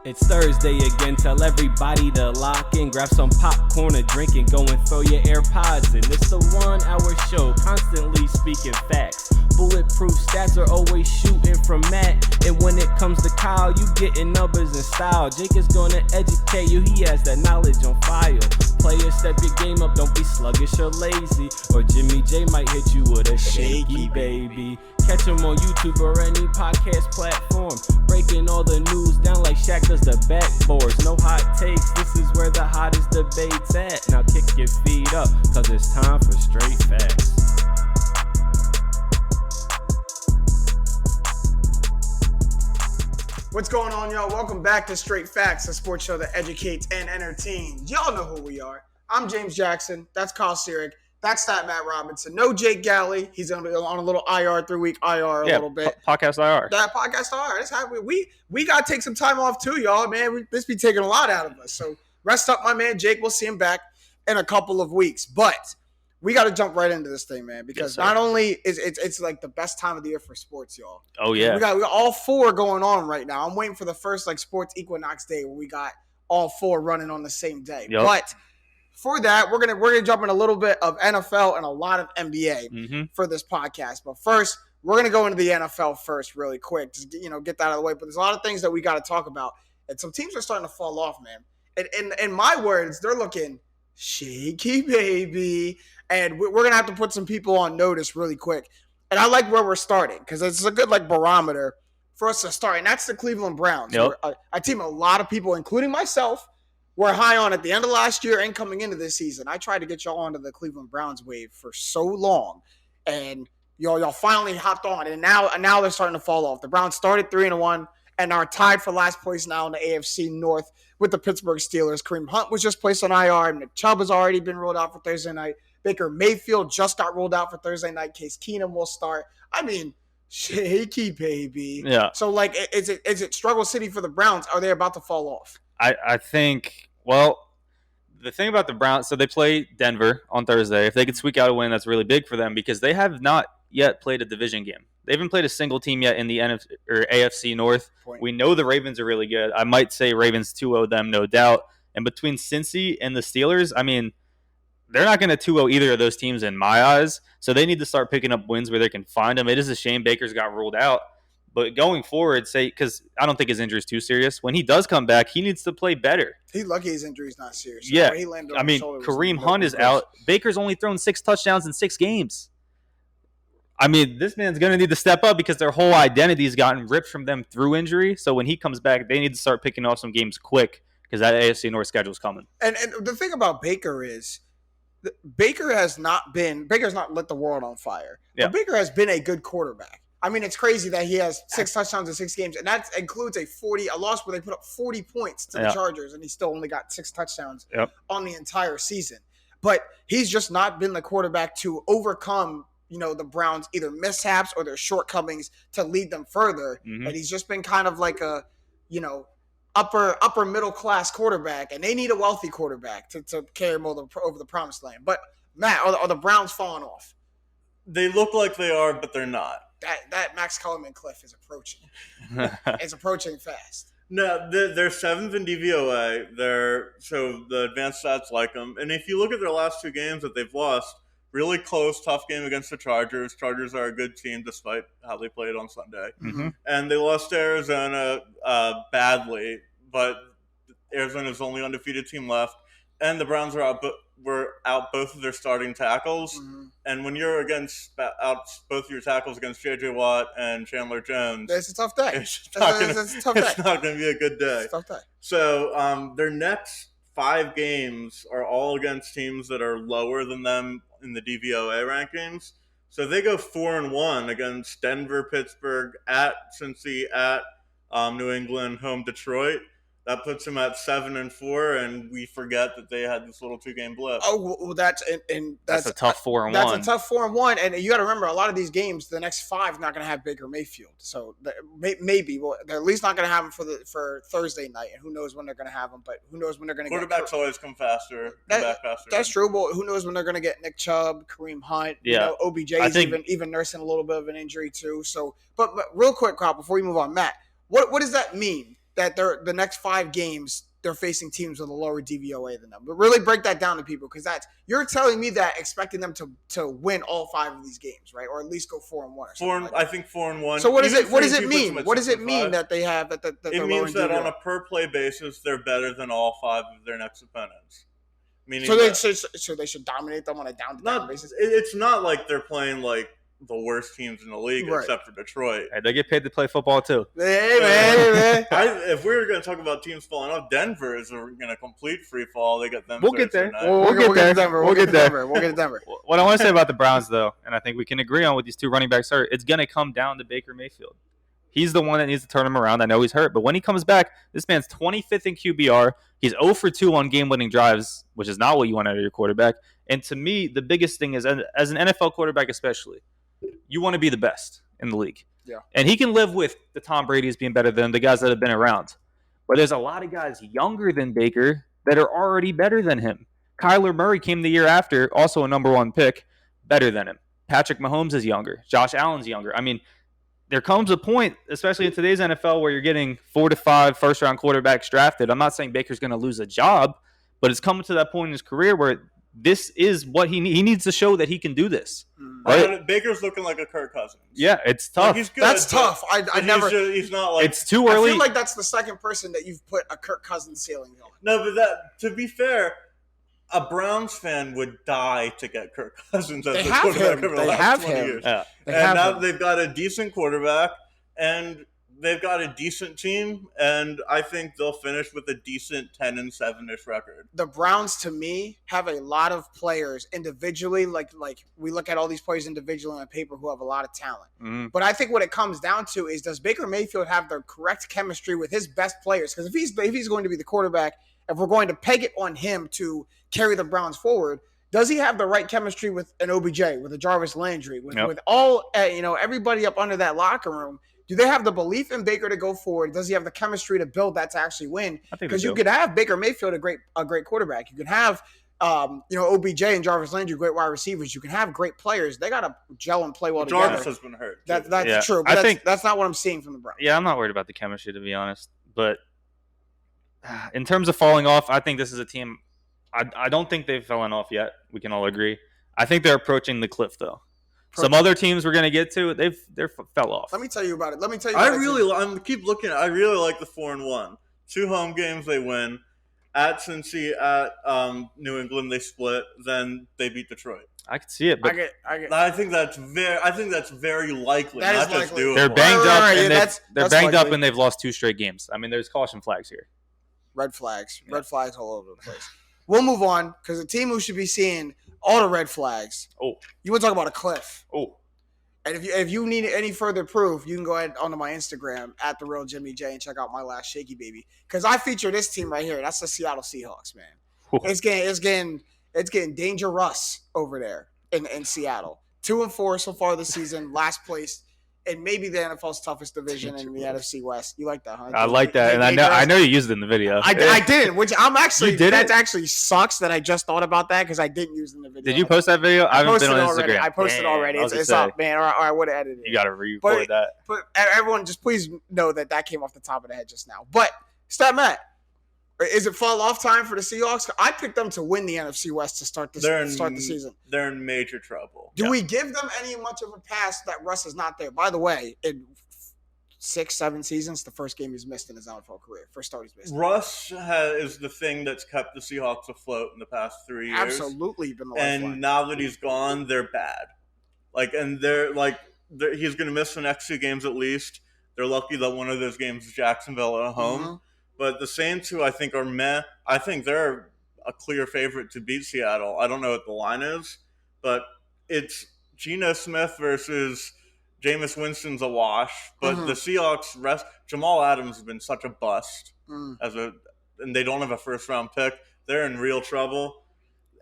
It's Thursday again, tell everybody to lock in, grab some popcorn, a drink, and go and throw your AirPods in. It's the 1 hour show, constantly speaking facts. Bulletproof stats are always shooting from Matt. And when it comes to Kyle, you getting numbers and style. Jake is gonna educate you, he has that knowledge on file. Players, step your game up, don't be sluggish or lazy. Or Jimmy J might hit you with a shaky baby. Catch him on YouTube or any podcast platform. Breaking all the news down like Shaq does the backboards. No hot takes, this is where the hottest debate's at. Now kick your feet up, cause it's time for straight facts. What's going on, y'all? Welcome back to Straight Facts, a sports show that educates and entertains. Y'all know who we are. I'm James Jackson. That's Kyle Seahawks. That's that Matt Robinson. No Jake Galley. He's on a little IR, 3-week IR a little bit. Podcast IR. That podcast IR. That's how we got to take some time off too, y'all. Man, this be taking a lot out of us. So rest up, my man Jake. We'll see him back in a couple of weeks. But we got to jump right into this thing, man, because not only is it's like the best time of the year for sports, y'all. Oh yeah. We got all four going on right now. I'm waiting for the first sports equinox day where we got all four running on the same day. Yep. But for that, we're gonna jump in a little bit of NFL and a lot of NBA for this podcast. But first, we're gonna go into the NFL first, really quick, just get that out of the way. But there's a lot of things that we got to talk about, and some teams are starting to fall off, man. And in my words, they're looking shaky, baby. And we're gonna have to put some people on notice really quick. And I like where we're starting because it's a good barometer for us to start, and that's the Cleveland Browns. Yep. A team a lot of people, including myself, were high on at the end of last year and coming into this season. I tried to get y'all onto the Cleveland Browns wave for so long, and y'all finally hopped on, and now they're starting to fall off. The Browns started 3-1 and are tied for last place now in the AFC North with the Pittsburgh Steelers. Kareem Hunt was just placed on IR, and Nick Chubb has already been ruled out for Thursday night. Baker Mayfield just got ruled out for Thursday night. Case Keenum will start. I mean, shaky, baby. Yeah. So, is it struggle city for the Browns? Are they about to fall off? I think, well, the thing about the Browns, so they play Denver on Thursday. If they could squeak out a win, that's really big for them because they have not yet played a division game. They haven't played a single team yet in the NFC or AFC North. We know the Ravens are really good. I might say Ravens 2-0 them, no doubt. And between Cincy and the Steelers, I mean, they're not going to 2-0 either of those teams in my eyes, so they need to start picking up wins where they can find them. It is a shame Baker's got ruled out, but going forward, because I don't think his injury is too serious. When he does come back, he needs to play better. He's lucky his injury's not serious. Yeah, he landed on I mean, Kareem Hunt is out. Baker's only thrown 6 touchdowns in 6 games. I mean, this man's going to need to step up because their whole identity has gotten ripped from them through injury. So when he comes back, they need to start picking off some games quick because that AFC North schedule is coming. And the thing about Baker is, Baker has not lit the world on fire. Yeah. But Baker has been a good quarterback. I mean, it's crazy that he has 6 touchdowns in 6 games, and that includes a loss where they put up 40 points to the Chargers, and he still only got 6 touchdowns on the entire season. But he's just not been the quarterback to overcome, the Browns' either mishaps or their shortcomings to lead them further. Mm-hmm. And he's just been kind of like a, upper middle class quarterback, and they need a wealthy quarterback to carry them over the promised land. But Matt, are the Browns falling off? They look like they are, but they're not. That Max Kellerman cliff is approaching. It's approaching fast. No, they're 7th in DVOA. So the advanced stats like them. And if you look at their last 2 games that they've lost, really close, tough game against the Chargers. Chargers are a good team despite how they played on Sunday. Mm-hmm. And they lost to Arizona badly, but Arizona's only undefeated team left. And the Browns were out both of their starting tackles. Mm-hmm. And when you're out both of your tackles against J.J. Watt and Chandler Jones, it's a tough day. It's not going to be a good day. It's a tough day. So their next 5 games are all against teams that are lower than them in the DVOA rankings. So they go 4-1 against Denver, Pittsburgh, at Cincy, at New England, home Detroit. That puts them at 7-4, and we forget that they had this little 2-game blip. Oh, well, that's a tough 4-1. That's a tough 4-1, and you got to remember a lot of these games, the next 5 not going to have Baker Mayfield. So maybe they're at least not going to have him for Thursday night, and who knows when they're going to have him? But who knows when they're going to get quarterbacks always come faster. Back faster. That's true, but who knows when they're going to get Nick Chubb, Kareem Hunt? Yeah, OBJ's even nursing a little bit of an injury too. So, but real quick, Kyle, before we move on, Matt, what does that mean? that the next 5 games they're facing teams with a lower DVOA than them. But really break that down to people, because you're telling me that expecting them to win all 5 of these games, right? Or at least go 4-1. I think 4-1. So what does it mean? What does it mean that they have that it means that on a per play basis, they're better than all 5 of their next opponents. Meaning so they should dominate them on a down-to-down basis. It's not like they're playing like the worst teams in the league, except for Detroit. Hey, they get paid to play football too. Hey man. If we were going to talk about teams falling off, Denver is going to complete free fall. They got them. We'll get there. We'll get to Denver. We'll get to Denver. What I want to say about the Browns, though, and I think we can agree on what these 2 running backs are, it's going to come down to Baker Mayfield. He's the one that needs to turn him around. I know he's hurt, but when he comes back, this man's 25th in QBR. He's 0 for 2 on game-winning drives, which is not what you want out of your quarterback. And to me, the biggest thing is, as an NFL quarterback especially, you want to be the best in the league. Yeah. And he can live with the Tom Brady's being better than the guys that have been around. But there's a lot of guys younger than Baker that are already better than him. Kyler Murray came the year after, also a number 1 pick, better than him. Patrick Mahomes is younger. Josh Allen's younger. I mean, there comes a point, especially in today's NFL, where you're getting 4 to 5 first-round quarterbacks drafted. I'm not saying Baker's going to lose a job, but it's coming to that point in his career where this is what he needs to show that he can do this. Right? Baker's looking like a Kirk Cousins. Yeah, it's tough. Like, he's good, that's tough. He's not like. It's too early. I feel like that's the second person that you've put a Kirk Cousins ceiling on. No, but to be fair, a Browns fan would die to get Kirk Cousins as the quarterback over the last 20 years. Yeah. And now they've got a decent quarterback, and they've got a decent team, and I think they'll finish with a decent 10-7-ish record. The Browns, to me, have a lot of players individually, like we look at all these players individually on paper who have a lot of talent. Mm-hmm. But I think what it comes down to is, does Baker Mayfield have the correct chemistry with his best players? Because if he's going to be the quarterback, if we're going to peg it on him to carry the Browns forward, does he have the right chemistry with an OBJ, with a Jarvis Landry, with all everybody up under that locker room? Do they have the belief in Baker to go forward? Does he have the chemistry to build that to actually win? Because you could have Baker Mayfield, a great quarterback. You can have OBJ and Jarvis Landry, great wide receivers. You can have great players. They got to gel and play well together. Jarvis has been hurt. That's true. But that's not what I'm seeing from the Browns. Yeah, I'm not worried about the chemistry, to be honest. But in terms of falling off, I think this is a team. I don't think they've fallen off yet. We can all agree. I think they're approaching the cliff, though. Some other teams we're going to get to, they fell off. Let me tell you about it. I really like the 4-1. 2 home games they win. At Cincy, at New England they split. Then they beat Detroit. I could see it, but I think that's very likely. That not is just likely. doable. They're banged up, and they're banged up, likely. and they've lost 2 straight games. I mean, there's caution flags here. Red flags all over the place. We'll move on, because the team who should be seeing all the red flags. Oh, you want to talk about a cliff? Oh, and if you need any further proof, you can go ahead onto my Instagram at the real Jimmy J and check out my last shaky baby, because I feature this team right here. That's the Seattle Seahawks, man. Oh. It's getting dangerous over there in Seattle. 2-4 so far this season, last place. And maybe the NFL's toughest division in the NFC West. You like that, huh? I like that, and I know you used it in the video. I didn't, which I'm actually. That actually sucks that I just thought about that, because I didn't use it in the video. Did you post that video? I haven't been on Instagram. I posted already. It's up, man. Or I would have edited it. You got to re-record that. But everyone, just please know that came off the top of the head just now. But Stat Matt, is it fall off time for the Seahawks? I picked them to win the NFC West to start the season. They're in major trouble. Do we give them any much of a pass that Russ is not there? By the way, in 6-7 seasons, the first game he's missed in his NFL career. First start he's missed. Russ is the thing that's kept the Seahawks afloat in the past 3 years. Absolutely been the lifeline. And now that he's gone, they're bad. He's going to miss the next 2 games at least. They're lucky that one of those games is Jacksonville at home. Mm-hmm. But the Saints, who I think are meh, I think they're a clear favorite to beat Seattle. I don't know what the line is, but it's Geno Smith versus Jameis Winston's a wash. But the Seahawks Jamal Adams has been such a bust and they don't have a first-round pick. They're in real trouble.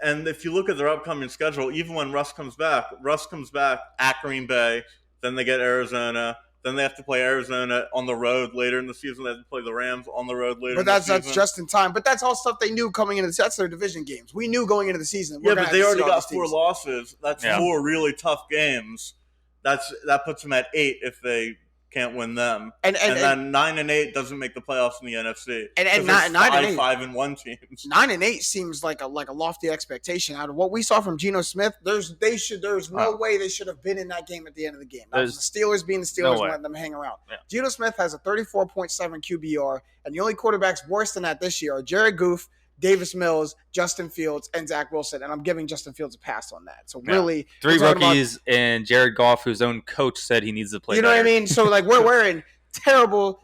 And if you look at their upcoming schedule, even when Russ comes back at Green Bay, then they get Arizona. Then they have to play Arizona on the road later in the season. They have to play the Rams on the road later in the season. But that's just in time. But that's all stuff they knew coming into that's their division games. We knew going into the season. Yeah, but they already got 4 losses. That's 4 really tough games. That puts them at 8 if they can't win them. And then 9-8 doesn't make the playoffs in the NFC. And 9-8, 5-1 teams. 9-8 seems like a lofty expectation. Out of what we saw from Geno Smith, there's no way they should have been in that game at the end of the game. That was the Steelers being the Steelers and letting them hang around. Yeah. Geno Smith has a 34.7 QBR, and the only quarterbacks worse than that this year are Jared Goff, Davis Mills, Justin Fields, and Zach Wilson, and I'm giving Justin Fields a pass on that. So really, 3 rookies and Jared Goff, whose own coach said he needs to play. You know better. what I mean? So like we're in terrible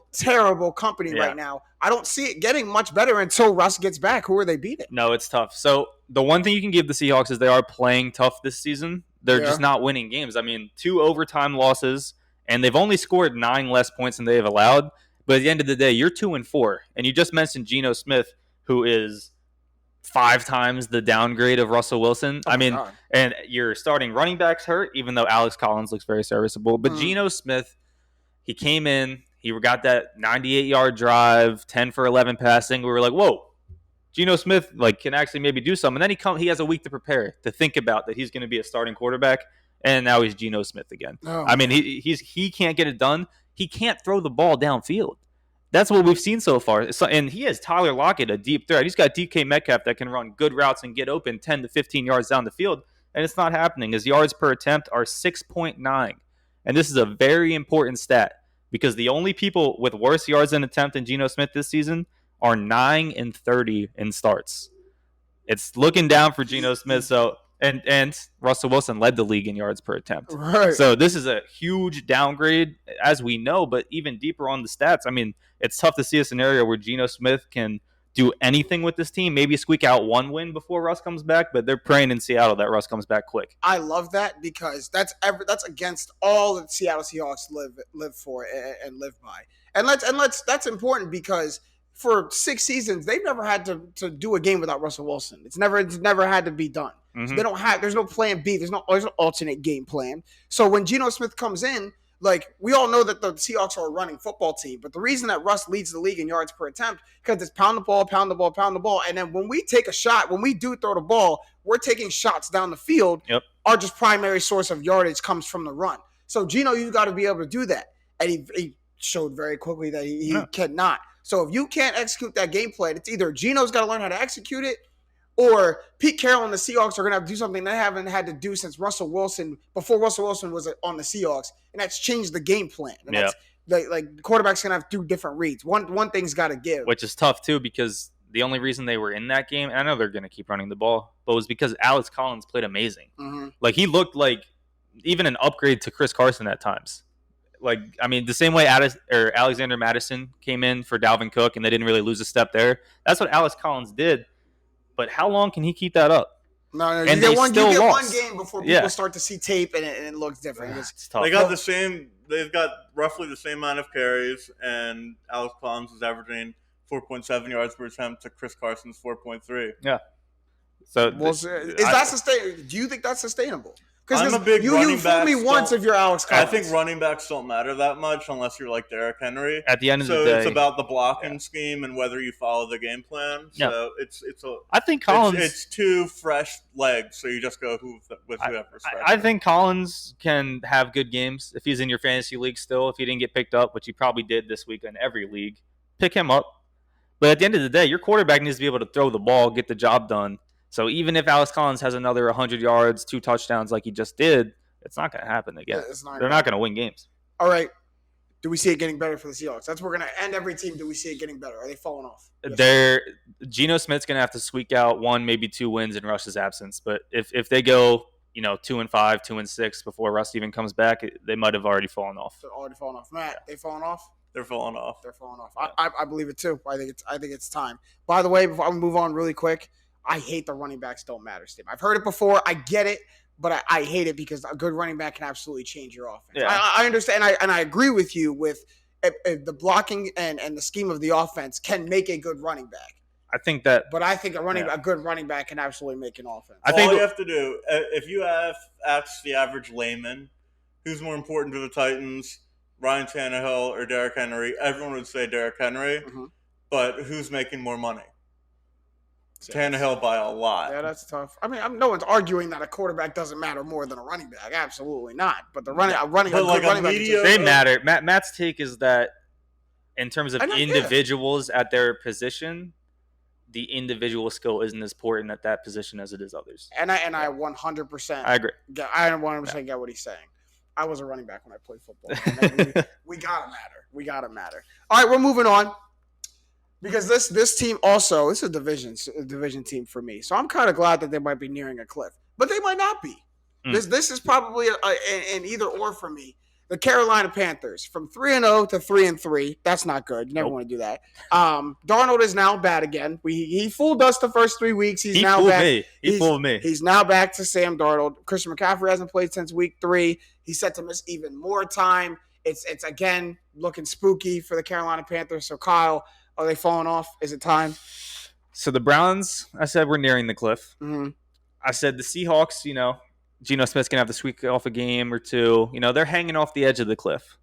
company right now. I don't see it getting much better until Russ gets back. Who are they beating? No, it's tough. So the one thing you can give the Seahawks is they are playing tough this season. They're just not winning games. I mean, 2 overtime losses, and they've only scored 9 less points than they've allowed. But at the end of the day, you're 2-4, and you just mentioned Geno Smith, who is 5 times the downgrade of Russell Wilson. And your starting running backs hurt, even though Alex Collins looks very serviceable. But Geno Smith, he came in, he got that 98-yard drive, 10 for 11 passing. We were like, whoa, Geno Smith can actually maybe do something. And then he has a week to prepare, to think about that he's going to be a starting quarterback. And now he's Geno Smith again. He can't get it done. He can't throw the ball downfield. That's what we've seen so far. And he has Tyler Lockett, a deep threat. He's got DK Metcalf that can run good routes and get open 10 to 15 yards down the field. And it's not happening. His yards per attempt are 6.9. And this is a very important stat because the only people with worse yards in attempt than Geno Smith this season are 9 and 30 in starts. It's looking down for Geno Smith. So and Russell Wilson led the league in yards per attempt. Right. So this is a huge downgrade, as we know, but even deeper on the stats. I mean, it's tough to see a scenario where Geno Smith can do anything with this team, maybe squeak out 1 win before Russ comes back, but they're praying in Seattle that Russ comes back quick. I love that because that's against all that Seattle Seahawks live for and live by. And that's important because for 6 seasons they've never had to do a game without Russell Wilson. It's never had to be done. Mm-hmm. So there's no plan B. There's no alternate game plan. So when Geno Smith comes in, we all know that the Seahawks are a running football team, but the reason that Russ leads the league in yards per attempt because it's pound the ball, and then when we take a shot, when we do throw the ball, we're taking shots down the field. Yep. Our just primary source of yardage comes from the run. So Geno, you've got to be able to do that, and he showed very quickly that he cannot. So if you can't execute that game plan, it's either Geno's got to learn how to execute it, or Pete Carroll and the Seahawks are going to have to do something they haven't had to do since before Russell Wilson was on the Seahawks, and that's changed the game plan. And that's quarterback's going to have 2 different reads. One thing's got to give. Which is tough, too, because the only reason they were in that game, and I know they're going to keep running the ball, but it was because Alex Collins played amazing. Mm-hmm. He looked like even an upgrade to Chris Carson at times. The same way Alexander Madison came in for Dalvin Cook, and they didn't really lose a step there. That's what Alex Collins did. But how long can he keep that up? No, and you get one game before people start to see tape and it looks different. It's tough. They got they've got roughly the same amount of carries, and Alex Collins is averaging 4.7 yards per attempt to Chris Carson's 4.3. Yeah. So is that sustainable? Do you think that's sustainable? I'm a big you fooled me once if you're Alex Collins. I think running backs don't matter that much unless you're like Derrick Henry. At the end of the day, so it's about the blocking scheme and whether you follow the game plan. So I think Collins. It's 2 fresh legs, so you just go with whoever's fresh. I think Collins can have good games if he's in your fantasy league still. If he didn't get picked up, which he probably did this week in every league, pick him up. But at the end of the day, your quarterback needs to be able to throw the ball, get the job done. So even if Alex Collins has another 100 yards, 2 touchdowns like he just did, it's not going to happen again. They're not going to win games. All right. Do we see it getting better for the Seahawks? That's where we're going to end every team. Do we see it getting better? Are they falling off? Geno Smith's going to have to squeak out 1, maybe 2 wins in Russ's absence. But if they go 2-5, 2-6 before Russ even comes back, they might have already fallen off. They're already fallen off. Matt, they falling off? They're falling off. They're falling off. Yeah. I believe it too. I think it's time. By the way, before I move on really quick, I hate the running backs don't matter, Steve. I've heard it before. I get it, but I hate it because a good running back can absolutely change your offense. Yeah. I understand, and I agree with you with the blocking and the scheme of the offense can make a good running back. I think that. But I think a good running back can absolutely make an offense. All you have to do, if you ask the average layman, who's more important to the Titans, Ryan Tannehill or Derrick Henry, everyone would say Derrick Henry. Mm-hmm. But who's making more money? Tannehill by a lot. Yeah, that's tough. I mean, no one's arguing that a quarterback doesn't matter more than a running back. Absolutely not. But But like a running back is mediocre- They matter. Matt's take is that in terms of I know, yeah. individuals at their position, the individual skill isn't as important at that position as it is others. And I 100%. I agree. I 100% get what he's saying. I was a running back when I played football. we gotta matter. We gotta matter. All right, we're moving on because this team also it's a division team for me. So I'm kind of glad that they might be nearing a cliff, but they might not be. This is probably an either or for me. The Carolina Panthers from 3-0 to 3-3. That's not good. You never want to do that. Darnold is now bad again. He fooled us the first 3 weeks. He now back. He fooled me. He's now back to Sam Darnold. Christian McCaffrey hasn't played since week 3. He's set to miss even more time. It's again looking spooky for the Carolina Panthers. So Kyle, are they falling off? Is it time? So the Browns, I said we're nearing the cliff. Mm-hmm. I said the Seahawks, Geno Smith's going to have to squeak off a game or two. They're hanging off the edge of the cliff.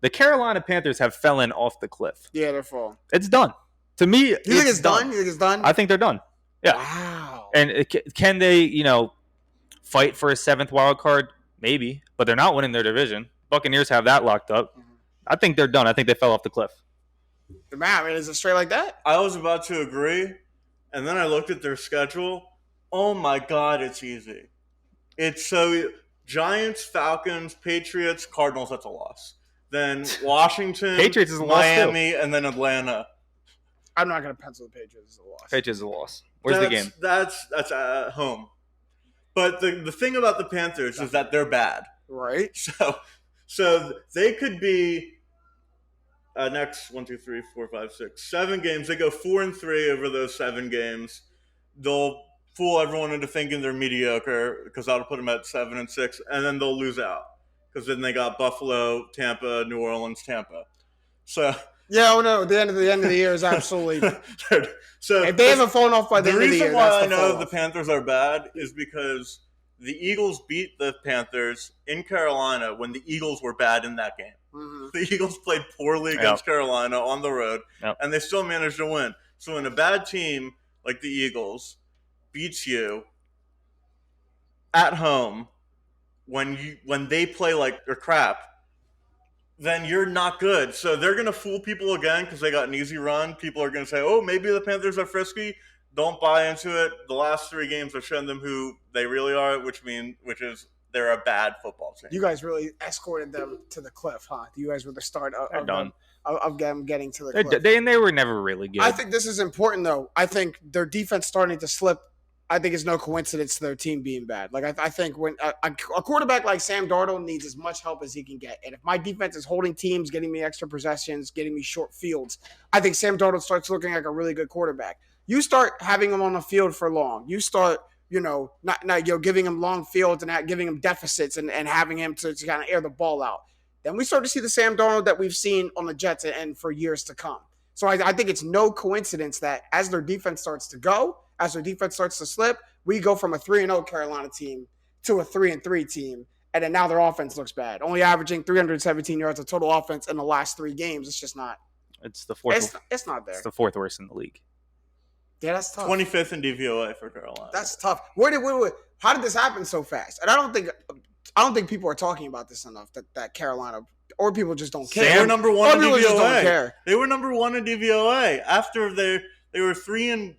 The Carolina Panthers have fallen off the cliff. Yeah, they're falling. It's done. To me, You think it's done? You think it's done? I think they're done. Yeah. Wow. And can they, fight for a 7th wild card? Maybe. But they're not winning their division. Buccaneers have that locked up. Mm-hmm. I think they're done. I think they fell off the cliff. Man, is it straight like that? I was about to agree, and then I looked at their schedule. Oh my God, it's easy. It's so Giants, Falcons, Patriots, Cardinals. That's a loss. Then Washington, Patriots is a loss Miami, and then Atlanta. I'm not going to pencil the Patriots as a loss. Patriots is a loss. Where's the game? That's at home. But the thing about the Panthers is that they're bad. Right. So they could be next 1, 2, 3, 4, 5, 6, 7 games. They go 4-3 over those 7 games. They'll fool everyone into thinking they're mediocre because that'll put them at 7-6, and then they'll lose out because then they got Buffalo, Tampa, New Orleans, Tampa. So yeah, no. The end of the year is absolutely. So if they haven't fallen off by the end of the year, reason why that's I know fall the off. Panthers are bad is because the Eagles beat the Panthers in Carolina when the Eagles were bad in that game. Mm-hmm. The Eagles played poorly against Carolina on the road, and they still managed to win. So when a bad team like the Eagles beats you at home when they play like they're crap, then you're not good. So they're going to fool people again because they got an easy run. People are going to say, oh, maybe the Panthers are frisky. Don't buy into it. The last 3 games have shown them who they really are, which is they're a bad football team. You guys really escorted them to the cliff, huh? You guys were the start of them getting to the cliff. They were never really good. I think this is important, though. I think their defense starting to slip. I think it's no coincidence to their team being bad. Like I think when a quarterback like Sam Darnold needs as much help as he can get, and if my defense is holding teams, getting me extra possessions, getting me short fields, I think Sam Darnold starts looking like a really good quarterback. You start having him on the field for long. You start, not giving him long fields and giving him deficits and having him to kind of air the ball out. Then we start to see the Sam Darnold that we've seen on the Jets and for years to come. So I think it's no coincidence that as their defense starts to go, as their defense starts to slip, we go from a 3-0 Carolina team to a 3-3 team, and then now their offense looks bad. Only averaging 317 yards of total offense in the last 3 games. It's just not. It's the fourth. It's not there. It's the 4th worst in the league. Yeah, that's tough. 25th in DVOA for Carolina. That's tough. How did this happen so fast? And I don't think people are talking about this enough. That Carolina or people just don't care. They were number 1 in people just don't DVOA. care. They were number 1 in DVOA after they were 3-0.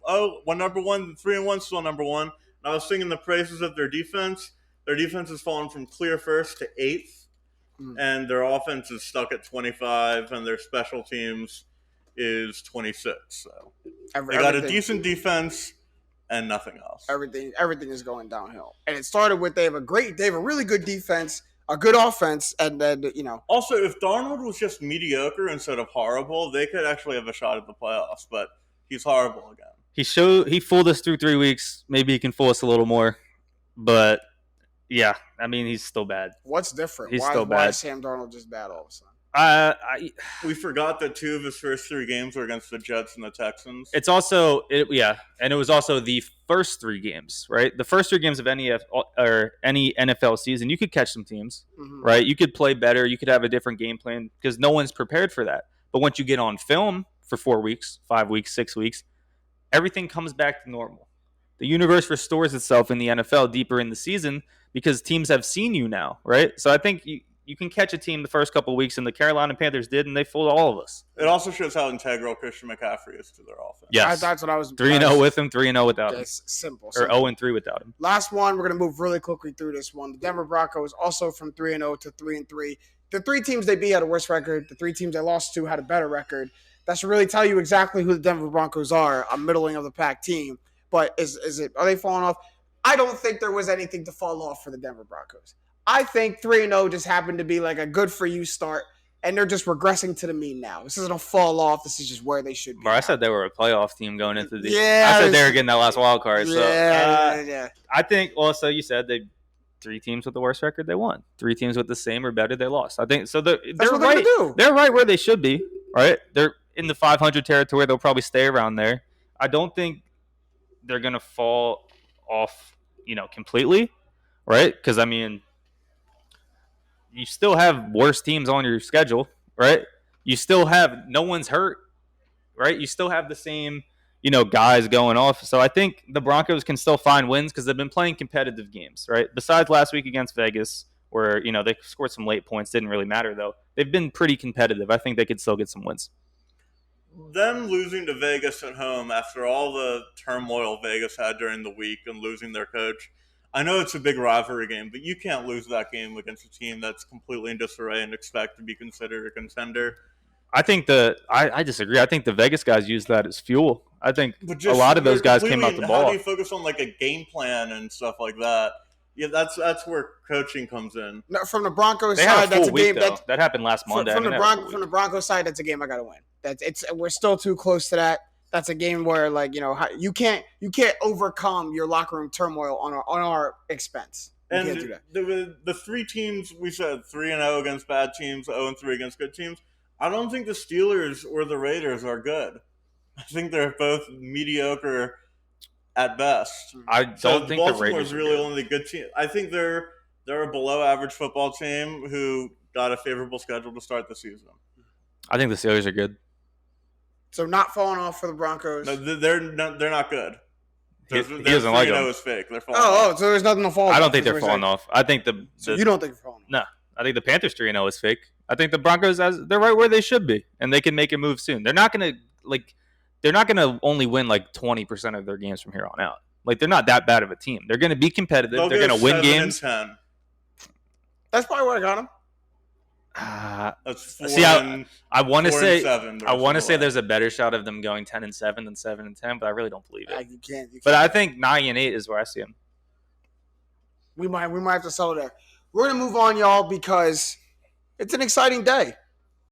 Number 1, 3-1, still number 1. And I was singing the praises of their defense. Their defense has fallen from clear first to 8th, and their offense is stuck at 25, and their special teams is 26. So they got a decent defense and nothing else. Everything is going downhill, and it started with they have a really good defense, a good offense, and then Also, if Darnold was just mediocre instead of horrible, they could actually have a shot at the playoffs. But he's horrible again. He fooled us through 3 weeks. Maybe he can fool us a little more, but yeah, I mean he's still bad. What's different? He's why, still why bad. is Sam Darnold just bad all of a sudden? We forgot that 2 of his first 3 games were against the Jets and the Texans. It's also and it was also the first 3 games, right? The first 3 games of any NFL season, you could catch some teams, right? You could play better, you could have a different game plan because no one's prepared for that. But once you get on film for 4 weeks, 5 weeks, 6 weeks, everything comes back to normal. The universe restores itself in the NFL deeper in the season because teams have seen you now, right? So I think you can catch a team the first couple of weeks, and the Carolina Panthers did, and they fooled all of us. It also shows how integral Christian McCaffrey is to their offense. Yes. That's what I was. 3-0 with him, 3-0 without him. It's simple. Or 0-3 without him. Last one, we're going to move really quickly through this one. The Denver Broncos also from 3-0 to 3-3. The 3 teams they beat had a worse record. The 3 teams they lost to had a better record. That should really tell you exactly who the Denver Broncos are, a middling of the pack team. But are they falling off? I don't think there was anything to fall off for the Denver Broncos. I think 3-0 just happened to be like a good for you start, and they're just regressing to the mean now. This isn't a fall off. This is just where they should be. Bro, I said they were a playoff team going into the. Yeah, I said they were getting that last wild card. So yeah. I think. Also, you said 3 teams with the worst record they won. 3 teams with the same or better they lost. I think so. They're what right. They're do. They're right where they should be. Right. They're in the 500 territory. They'll probably stay around there. I don't think they're gonna fall off, completely. Right. Because I mean, you still have worse teams on your schedule. Right. You still have no one's hurt. Right. You still have the same. Guys going off. So I think the Broncos can still find wins because they've been playing competitive games, right? Besides last week against Vegas, where, they scored some late points, didn't really matter, though. They've been pretty competitive. I think they could still get some wins. Them losing to Vegas at home after all the turmoil Vegas had during the week and losing their coach, I know it's a big rivalry game, but you can't lose that game against a team that's completely in disarray and expect to be considered a contender. I think I disagree. I think the Vegas guys use that as fuel. I think a lot of those guys came out the ball. How do you focus on like a game plan and stuff like that? Yeah, that's where coaching comes in. No, from the Broncos they side, had a full that's a week, game that happened last Monday. From the Broncos side, that's a game I gotta win. We're still too close to that. That's a game where you can't overcome your locker room turmoil on our expense. You and can't do that. The 3 teams we said 3-0 against bad teams, 0-3 against good teams. I don't think the Steelers or the Raiders are good. I think they're both mediocre at best. I don't think the Raiders Baltimore's really only the good team. I think they're a below average football team who got a favorable schedule to start the season. I think the Steelers are good. So not falling off for the Broncos. No, they're not good. He doesn't like them. Is fake. They're falling off. So there's nothing to fall off. I don't think they're falling off. I think So you don't think they're falling off? No. I think the Panthers 3-0 is fake. I think the Broncos, they're right where they should be, and they can make a move soon. They're not gonna only win 20% of their games from here on out. They're not that bad of a team. They're gonna be competitive. They're gonna win games. 7-10. That's probably where I got them. That's 4 I want to say 7 there's a better shot of them going 10-7 than 7-10, but I really don't believe it. You can't. But I think 9-8 is where I see them. We might have to settle there. We're gonna move on, y'all, because it's an exciting day.